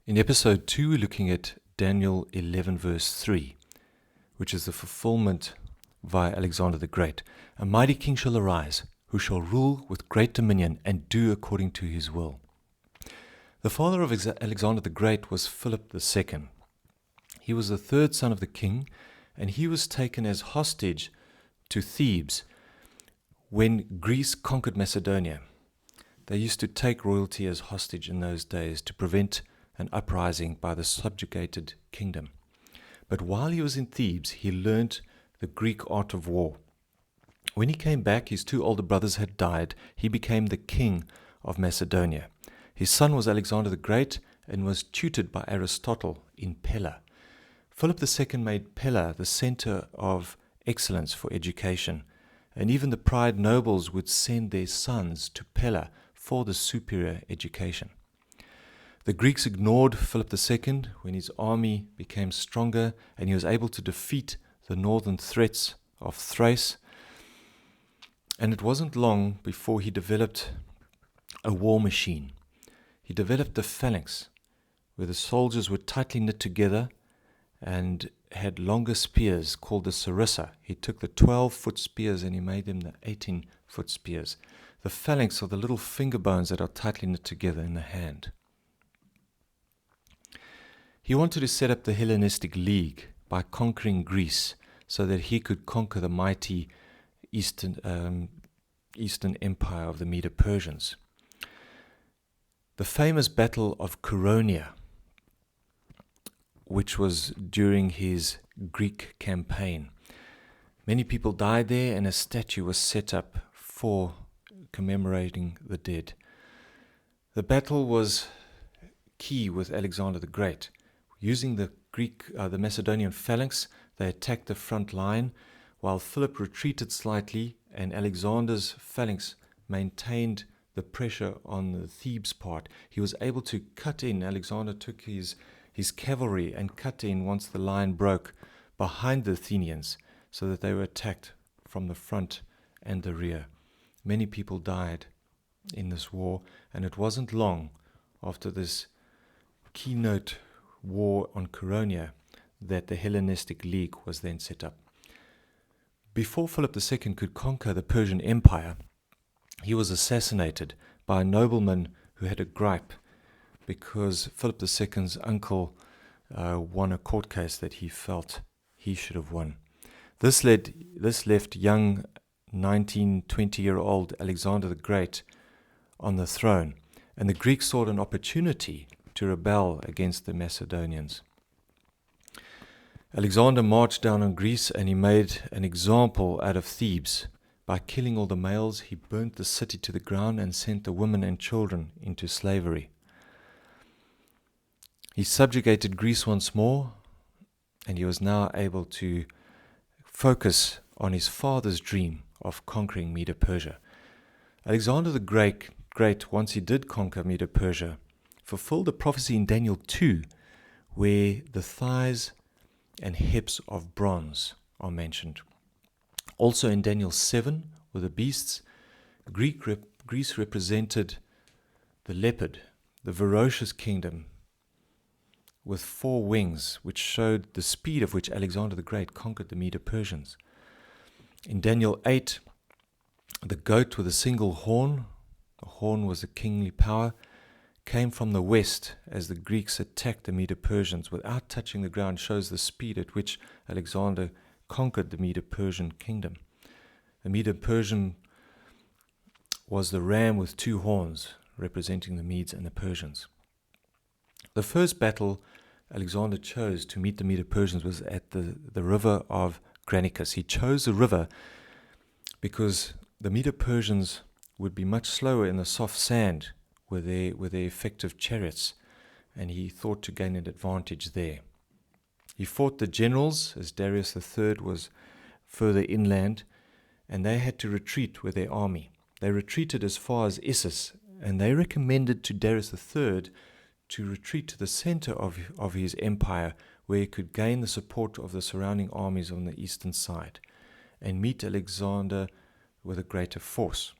In episode 2, we're looking at Daniel 11 verse 3, which is the fulfillment via Alexander the Great. A mighty king shall arise, who shall rule with great dominion and do according to his will. The father of Alexander the Great was Philip II. He was the third son of the king, and he was taken as hostage to Thebes when Greece conquered Macedonia. They used to take royalty as hostage in those days to prevent an uprising by the subjugated kingdom. But while he was in Thebes, he learned the Greek art of war. When he came back, his two older brothers had died. He became the king of Macedonia. His son was Alexander the Great and was tutored by Aristotle in Pella. Philip II made Pella the center of excellence for education, and even the proud nobles would send their sons to Pella for the superior education. The Greeks ignored Philip II when his army became stronger and he was able to defeat the northern threats of Thrace. And it wasn't long before he developed a war machine. He developed the phalanx, where the soldiers were tightly knit together and had longer spears called the sarissa. He took the 12-foot spears and he made them the 18-foot spears. The phalanx are the little finger bones that are tightly knit together in the hand. He wanted to set up the Hellenistic League by conquering Greece so that he could conquer the mighty Eastern Empire of the Medo-Persians. The famous Battle of Chaeronea, which was during his Greek campaign. Many people died there and a statue was set up for commemorating the dead. The battle was key with Alexander the Great. Using the Macedonian phalanx, they attacked the front line, while Philip retreated slightly and Alexander's phalanx maintained the pressure on the Thebes part. He was able to cut in. Alexander took his cavalry and cut in once the line broke behind the Athenians so that they were attacked from the front and the rear. Many people died in this war, and it wasn't long after this keynote war on Chaeronea that the Hellenistic League was then set up. Before Philip II could conquer the Persian Empire, he was assassinated by a nobleman who had a gripe because Philip II's uncle won a court case that he felt he should have won. This left young 19, 20-year-old Alexander the Great on the throne, and the Greeks sought an opportunity to rebel against the Macedonians. Alexander marched down on Greece and he made an example out of Thebes. By killing all the males, he burnt the city to the ground and sent the women and children into slavery. He subjugated Greece once more, and he was now able to focus on his father's dream of conquering Medo-Persia. Alexander the Great, once he did conquer Medo-Persia, fulfilled a prophecy in Daniel 2, where the thighs and hips of bronze are mentioned. Also in Daniel 7, with the beasts, Greece represented the leopard, the ferocious kingdom with 4 wings, which showed the speed of which Alexander the Great conquered the Medo-Persians. In Daniel 8, the goat with a single horn, the horn was a kingly power, came from the west as the Greeks attacked the Medo-Persians without touching the ground, shows the speed at which Alexander conquered the Medo-Persian kingdom. The Medo-Persian was the ram with 2 horns, representing the Medes and the Persians. The first battle Alexander chose to meet the Medo-Persians was at the river of Granicus. He chose the river because the Medo-Persians would be much slower in the soft sand with their effective chariots, and he thought to gain an advantage there. He fought the generals, as Darius III was further inland, and they had to retreat with their army. They retreated as far as Issus, and they recommended to Darius III to retreat to the center of his empire, where he could gain the support of the surrounding armies on the eastern side and meet Alexander with a greater force.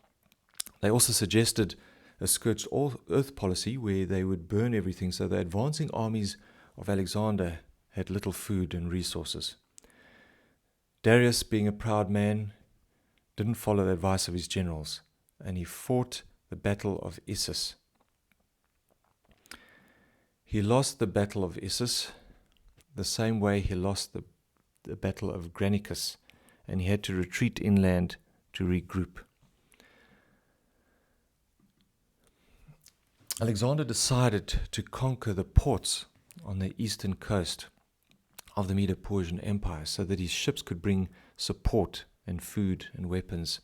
They also suggested a scorched earth policy where they would burn everything, so the advancing armies of Alexander had little food and resources. Darius, being a proud man, didn't follow the advice of his generals, and he fought the battle of Issus. He lost the battle of Issus the same way he lost the battle of Granicus, and he had to retreat inland to regroup. Alexander decided to conquer the ports on the eastern coast of the Medo-Persian Empire so that his ships could bring support and food and weapons.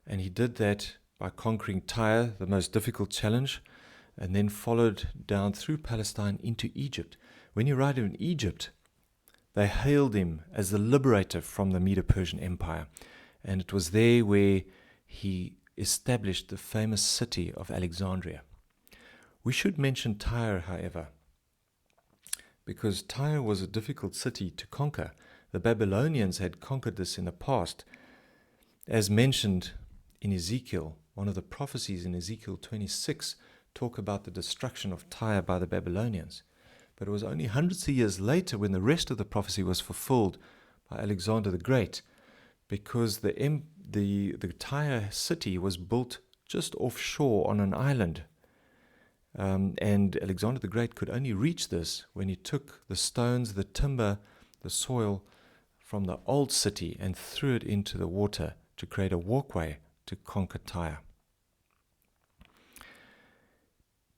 And he did that by conquering Tyre, the most difficult challenge, and then followed down through Palestine into Egypt. When you write in Egypt, they hailed him as the liberator from the Medo-Persian Empire. And it was there where he established the famous city of Alexandria. We should mention Tyre, however, because Tyre was a difficult city to conquer. The Babylonians had conquered this in the past. As mentioned in Ezekiel, one of the prophecies in Ezekiel 26 talk about the destruction of Tyre by the Babylonians. But it was only hundreds of years later when the rest of the prophecy was fulfilled by Alexander the Great, because the Tyre city was built just offshore on an island. And Alexander the Great could only reach this when he took the stones, the timber, the soil from the old city and threw it into the water to create a walkway to conquer Tyre.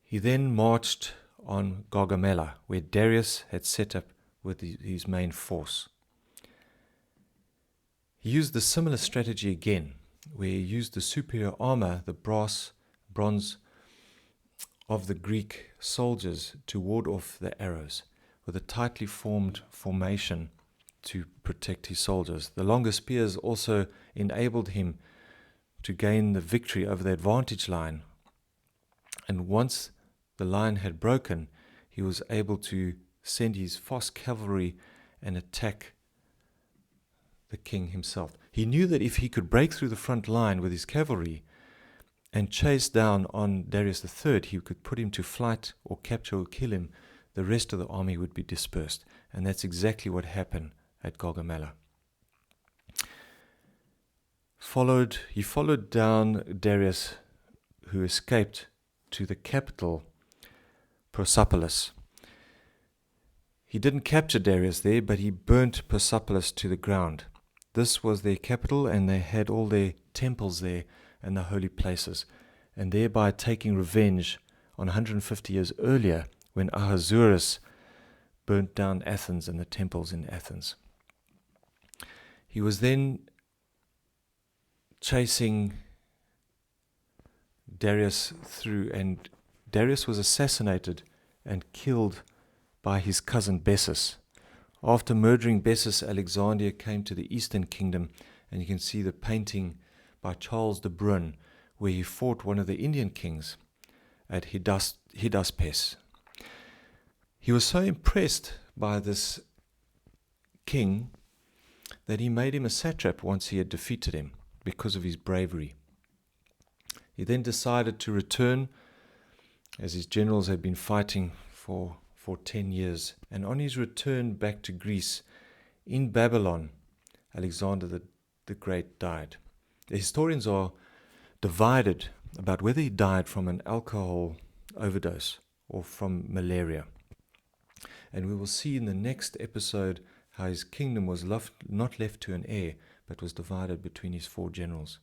He then marched on Gaugamela, where Darius had set up with his main force. He used the similar strategy again, where he used the superior armor, the bronze of the Greek soldiers to ward off the arrows, with a tightly formed formation to protect his soldiers. The longer spears also enabled him to gain the victory over the advantage line. And once the line had broken, he was able to send his fast cavalry and attack the king himself. He knew that if he could break through the front line with his cavalry and chase down on Darius III, he could put him to flight or capture or kill him. The rest of the army would be dispersed. And that's exactly what happened at Gaugamela. He followed down Darius, who escaped to the capital, Persepolis. He didn't capture Darius there, but he burnt Persepolis to the ground. This was their capital, and they had all their temples there and the holy places, and thereby taking revenge on 150 years earlier when Ahasuerus burnt down Athens and the temples in Athens. He was then chasing Darius through, and Darius was assassinated and killed by his cousin Bessus. After murdering Bessus, Alexander came to the Eastern Kingdom, and you can see the painting by Charles de Brun, where he fought one of the Indian kings at Hydaspes. He was so impressed by this king that he made him a satrap once he had defeated him because of his bravery. He then decided to return, as his generals had been fighting for 10 years. And on his return back to Greece, in Babylon, Alexander the Great died. The historians are divided about whether he died from an alcohol overdose or from malaria. And we will see in the next episode how his kingdom was not left to an heir, but was divided between his 4 generals.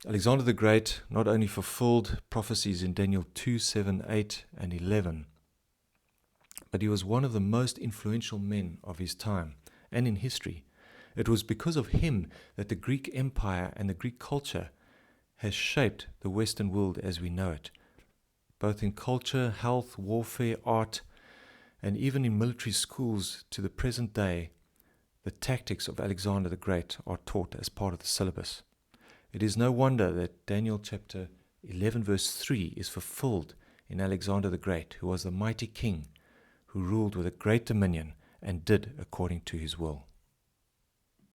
Alexander the Great not only fulfilled prophecies in Daniel 2, 7, 8, and 11, but he was one of the most influential men of his time and in history. It was because of him that the Greek Empire and the Greek culture has shaped the Western world as we know it, both in culture, health, warfare, art, and even in military schools to the present day. The tactics of Alexander the Great are taught as part of the syllabus. It is no wonder that Daniel chapter 11 verse 3 is fulfilled in Alexander the Great, who was the mighty king who ruled with a great dominion and did according to his will.